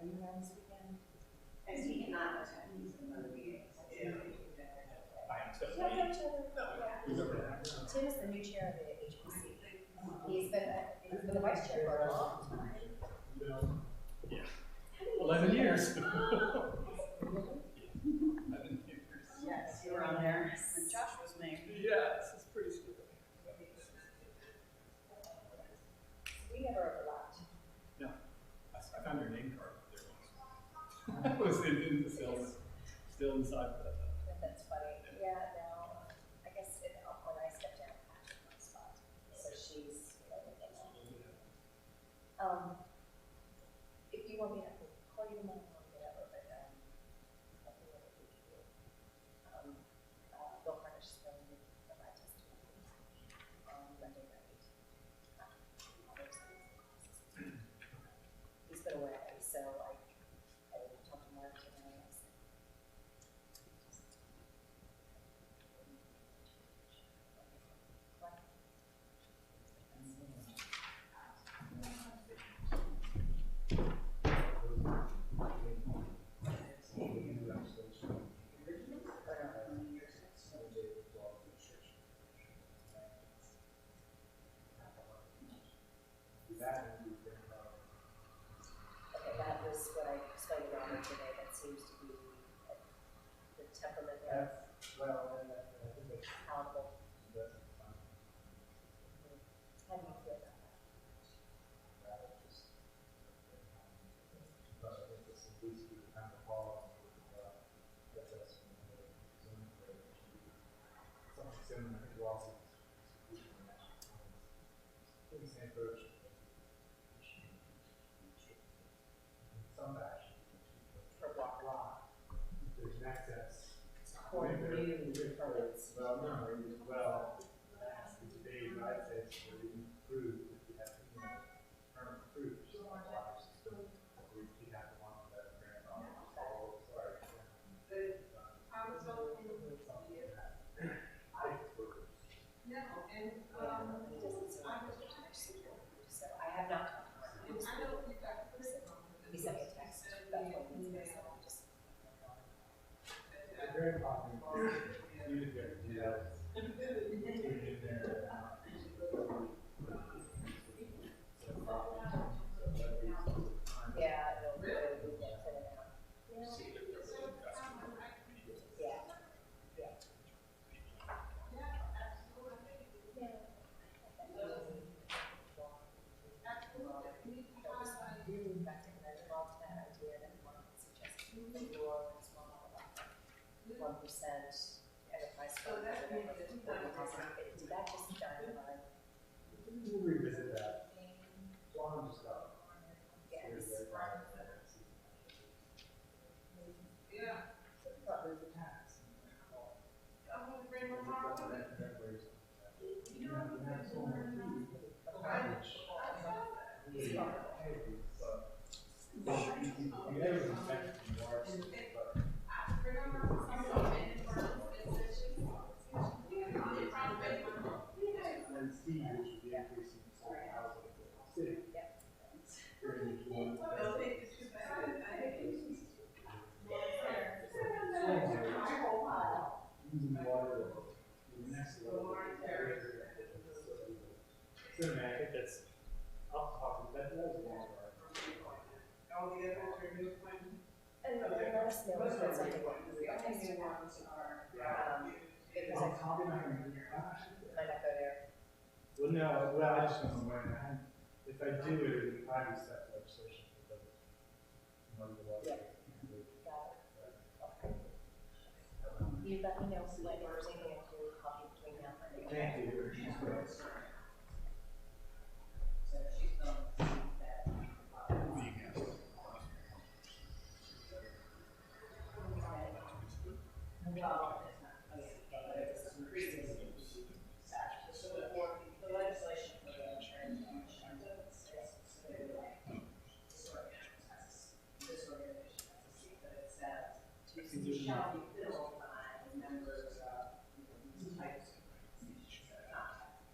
you around this weekend? And he cannot attend, he's in another meeting. By himself. Yeah. Tim is the new chair of the HPC. He's been the vice chair for a long time. Yeah. 11 years. 11 years. Yes, you were on there when Josh was named. Yes, it's pretty scary. We never overlapped. No, I found your name card up there once. I was in the cells, still inside for that time. That's funny. Yeah, now, I guess when I stepped down, Patrick my spot. So she's, if you want me to call you tomorrow, whatever, but I'll do what we can do. Bill Harnish is going to provide testimony on Monday night. He's been away, so I talked to Mark today. Okay, that was what I explained to Robert today. That seems to be the temperament of palatable. How do you feel about that? For block law. There's an access. For new permits. Well, no, well, the debate, I'd say it's really improved if you have, permit approved. We have to want that grant on. Sorry. He doesn't seem like there's much security, so I have not talked to him. He sent me a text. That's what he said. Just Very popular. You did get to do that. yeah, it'll be good. We can put it out. Yeah. Back to the love that idea that one suggested your small 1% enterprise fund. Did that just die by? We'll revisit that. Long just got. Yes. Yeah. There's a tax. I'm going to bring my mom with it. You have so much food. You never expect more, but and C, which would be increasing housing in the city. Using water, the next level. So, I think that's, I'll talk to that, was long. All the others are new appointments. And let us know if that's something that you would like us to have. Because I'm probably not gonna do that. might not go there. Well, no, well, I just don't know when. If I do it, it would probably set legislation. But Yeah. Got it. Okay. You let me know when there's anything I can do copy between now and then. thank you. So she's going to see that. Well, it's not. It's increasing. So the legislation for the insurance this organization has a seat, but it says shall be filled by members of these types of organizations that are not.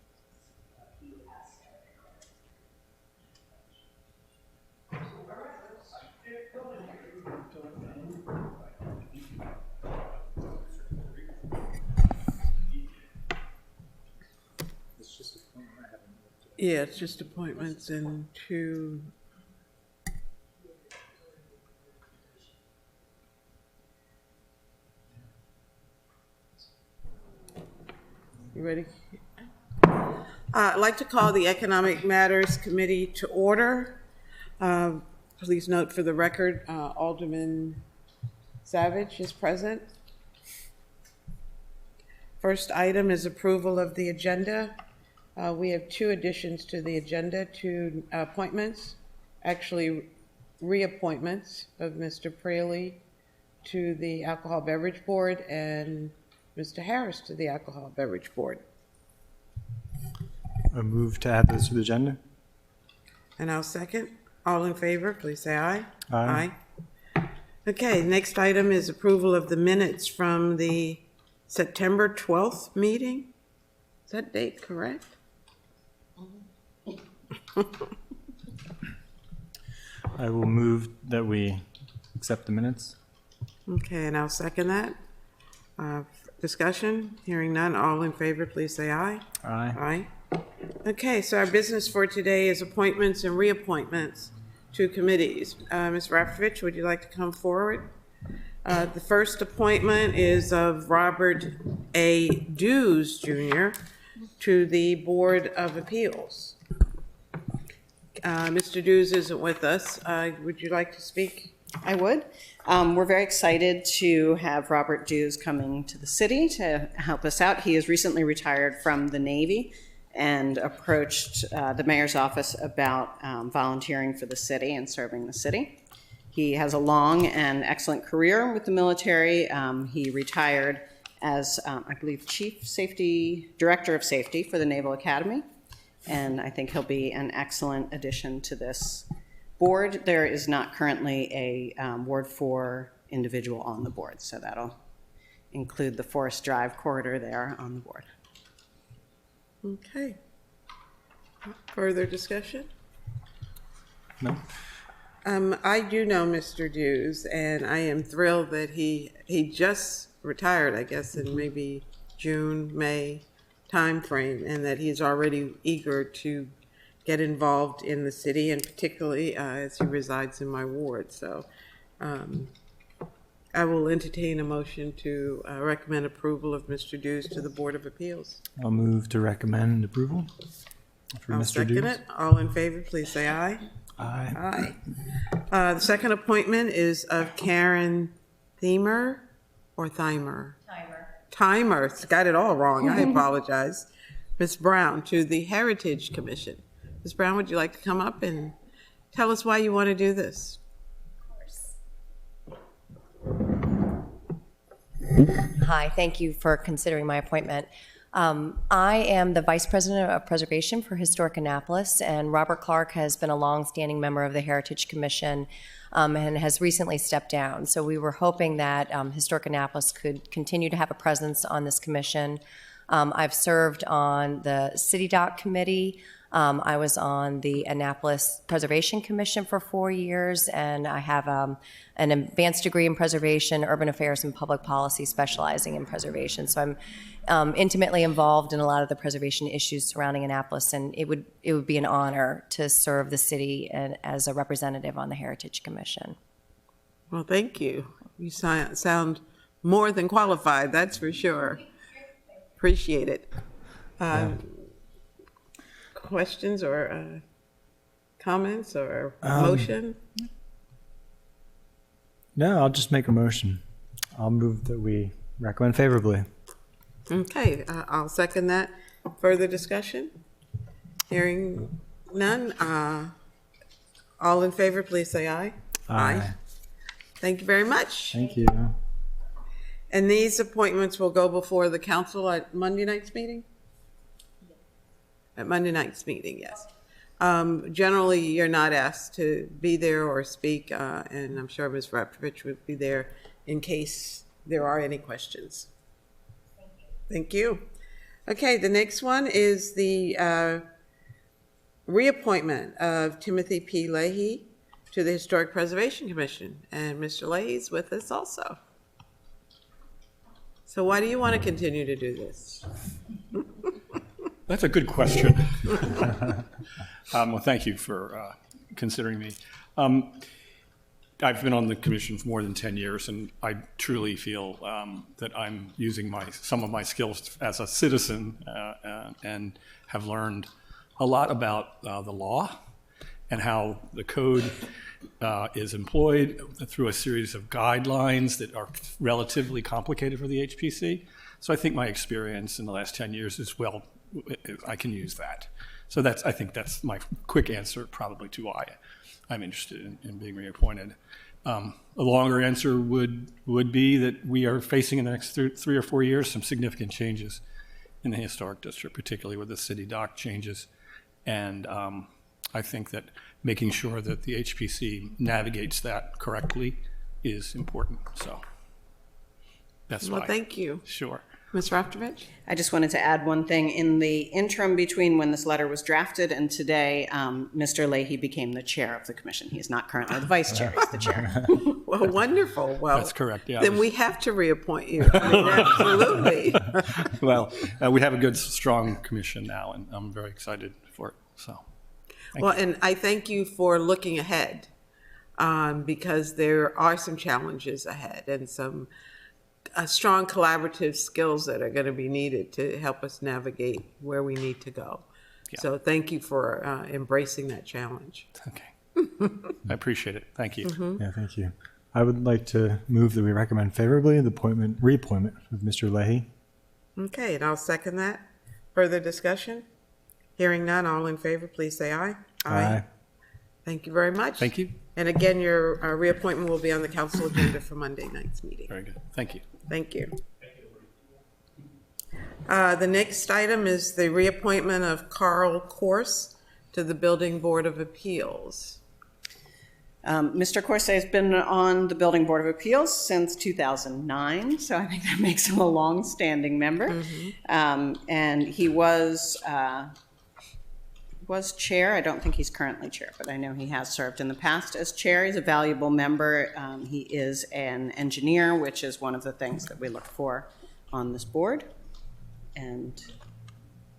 He has to. All right, let's go. Yeah, it's just appointments and two. You ready? I'd like to call the Economic Matters Committee to order. Please note for the record, Alderman Savage is present. First item is approval of the agenda. We have two additions to the agenda, two appointments, actually reappointments of Mr. P. to the Alcohol Beverage Board and Mr. Harris to the Alcohol Beverage Board. I move to add those to the agenda. And I'll second. All in favor, please say aye. Aye. Okay, next item is approval of the minutes from the September 12th meeting. Is that date correct? I will move that we accept the minutes. Okay, and I'll second that. Discussion, hearing none, all in favor, please say aye. Aye. Aye. Okay, so our business for today is appointments and reappointments to committees. Ms. Reappointment, would you like to come forward? The first appointment is of Robert A. Dews, Jr. to the Board of Appeals. Mr. Dews isn't with us. Would you like to speak? I would. We're very excited to have Robert Dews coming to the city to help us out. He has recently retired from the Navy and approached the mayor's office about volunteering for the city and serving the city. He has a long and excellent career with the military. He retired as, I believe, Director of Safety for the Naval Academy, and I think he'll be an excellent addition to this board. There is not currently a Ward 4 individual on the board, so that'll include the Forest Drive corridor there on the board. Okay. Further discussion? No? I do know Mr. Dews, and I am thrilled that he just retired, I guess, in maybe June, May timeframe, and that he's already eager to get involved in the city, and particularly as he resides in my ward. So I will entertain a motion to recommend approval of Mr. Dews to the Board of Appeals. I'll move to recommend approval for I'll Mr. second Dews. it. All in favor, please say aye. Aye. Aye. The second appointment is of Karen Thimer or Thimer? Timer. Got it all wrong. I apologize. Ms. Brown to the Heritage Commission. Ms. Brown, would you like to come up and tell us why you want to do this? Of course. Hi, thank you for considering my appointment. I am the Vice President of Preservation for Historic Annapolis, and Robert Clark has been a long-standing member of the Heritage Commission and has recently stepped down. So we were hoping that Historic Annapolis could continue to have a presence on this commission. I've served on the City Dock Committee. I was on the Annapolis Preservation Commission for 4 years, and I have an advanced degree in preservation, urban affairs, and public policy specializing in preservation. So I'm intimately involved in a lot of the preservation issues surrounding Annapolis, and it would be an honor to serve the city as a representative on the Heritage Commission. Well, thank you. You sound more than qualified, that's for sure. Appreciate it. Questions or comments or motion? No, I'll just make a motion. I'll move that we recommend favorably. Okay, I'll second that. Further discussion? Hearing none. All in favor, please say aye. Aye. Thank you very much. Thank you. And these appointments will go before the council at Monday night's meeting? At Monday night's meeting, yes. Generally, you're not asked to be there or speak, and I'm sure Ms. Reappointment would be there in case there are any questions. Thank you. Okay, the next one is the reappointment of Timothy P. Lahey to the Historic Preservation Commission, and Mr. Lahey is with us also. So why do you want to continue to do this? That's a good question. Well, thank you for considering me. I've been on the commission for more than 10 years, and I truly feel that I'm using some of my skills as a citizen and have learned a lot about the law and how the code is employed through a series of guidelines that are relatively complicated for the HPC. So I think my experience in the last 10 years is I can use that. So I think that's my quick answer probably to why I'm interested in being reappointed. A longer answer would be that we are facing in the next 3 or 4 years some significant changes in the historic district, particularly with the city dock changes. And I think that making sure that the HPC navigates that correctly is important. So that's why. Well, thank you. Sure. Ms. Raftovich? I just wanted to add one thing. In the interim between when this letter was drafted and today, Mr. Lahey became the chair of the commission. He is not currently the vice chair, he's the chair. Well, wonderful. Well, That's correct, yeah. Then we have to reappoint you. I mean, absolutely. Well, we have a good, strong commission now, and I'm very excited for it. So, Well, and I thank you for looking ahead, because there are some challenges ahead and some strong collaborative skills that are going to be needed to help us navigate where we need to go. Yeah. So thank you for embracing that challenge. okay. I appreciate it. Thank you. Yeah, thank you. I would like to move that we recommend favorably the reappointment of Mr. Lahey. Okay, and I'll second that. Further discussion? Hearing none, all in favor, please say aye. Aye. Thank you very much. Thank you. And again, your reappointment will be on the council agenda for Monday night's meeting. Very good. Thank you. Thank you. The next item is the reappointment of Carl Corsa to the Building Board of Appeals. Mr. Corsa has been on the Building Board of Appeals since 2009, so I think that makes him a long-standing member. And he was chair. I don't think he's currently chair, but I know he has served in the past as chair. He's a valuable member. He is an engineer, which is one of the things that we look for on this board, and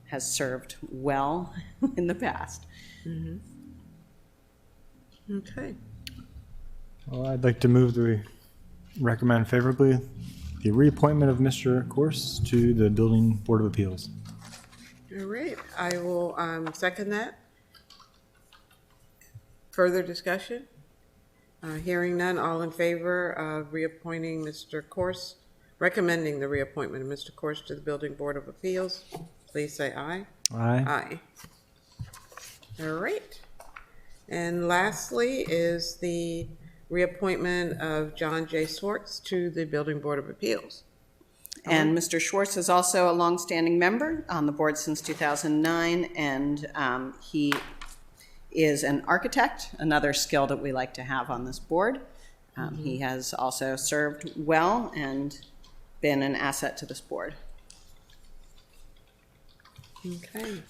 has served well in the past. Okay. Well, I'd like to move that we recommend favorably the reappointment of Mr. Corsa to the Building Board of Appeals. All right. I will second that. Further discussion? Hearing none, all in favor of reappointing Mr. Corsa, recommending the reappointment of Mr. Corsa to the Building Board of Appeals, please say aye. Aye. Aye. All right. And lastly is the reappointment of John J. Schwartz to the Building Board of Appeals. And Mr. Schwartz is also a longstanding member on the board since 2009, and he is an architect, another skill that we like to have on this board. He has also served well and been an asset to this board. Okay.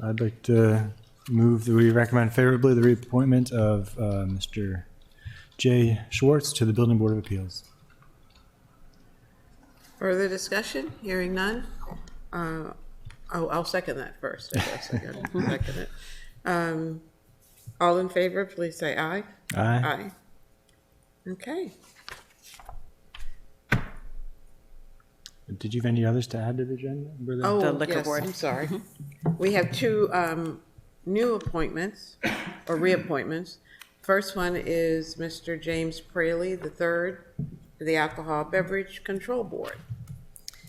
I'd like to move that we recommend favorably the reappointment of Mr. J. Schwartz to the Building Board of Appeals. Further discussion? Hearing none? I'll second that first, I guess. I gotta second it. All in favor, please say aye. Aye. Aye. Okay. Did you have any others to add to the agenda? Oh, The liquor yes, board. I'm sorry. We have two new appointments, or reappointments. First one is Mr. James Praley III to the Alcohol Beverage Control Board.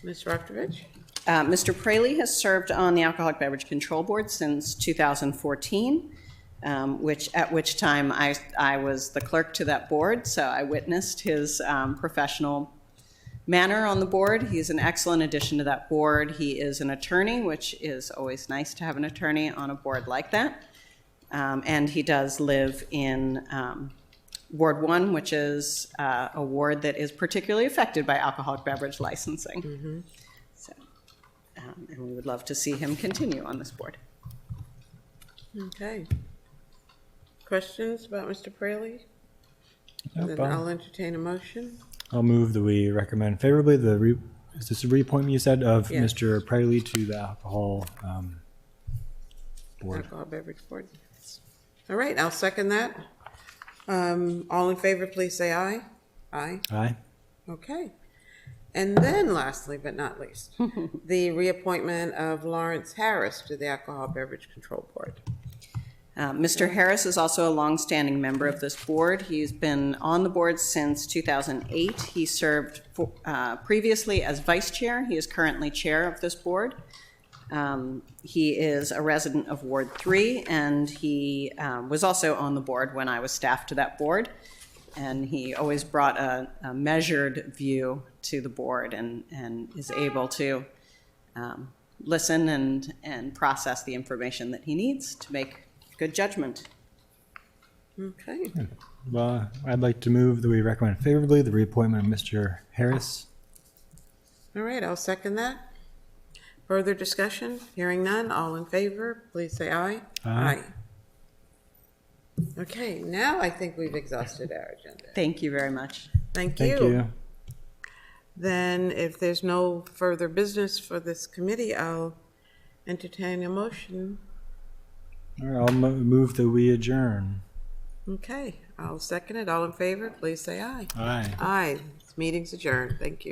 Ms. Raftovich? Mr. Praley has served on the Alcoholic Beverage Control Board since 2014, at which time I was the clerk to that board, so I witnessed his professional manner on the board. He's an excellent addition to that board. He is an attorney, which is always nice to have an attorney on a board like that. And he does live in Ward 1, which is a ward that is particularly affected by alcoholic beverage licensing. So, and we would love to see him continue on this board. Okay. Questions about Mr. Praley? Nope, Then I'll entertain a motion. I'll move that we recommend favorably the is this a reappointment you said of Yeah. Mr. Presley to the alcohol board? Alcohol beverage board. All right, I'll second that. All in favor, please say aye. Aye. Aye. Okay. And then lastly, but not least, the reappointment of Lawrence Harris to the Alcohol Beverage Control Board. Mr. Harris is also a longstanding member of this board. He's been on the board since 2008. He served previously as vice chair. He is currently chair of this board. He is a resident of Ward 3, and he was also on the board when I was staff to that board. And he always brought a measured view to the board and is able to listen and process the information that he needs to make good judgment. Okay. Well, I'd like to move that we recommend favorably the reappointment of Mr. Harris. All right, I'll second that. Further discussion? Hearing none, all in favor, please say aye. Aye. Okay, now I think we've exhausted our agenda. Thank you very much. Thank Thank you. Then if there's no further business for this committee, I'll entertain a motion. All right, I'll move that we adjourn. Okay, I'll second it. All in favor, please say aye. Aye. Aye. This meeting's adjourned. Thank you.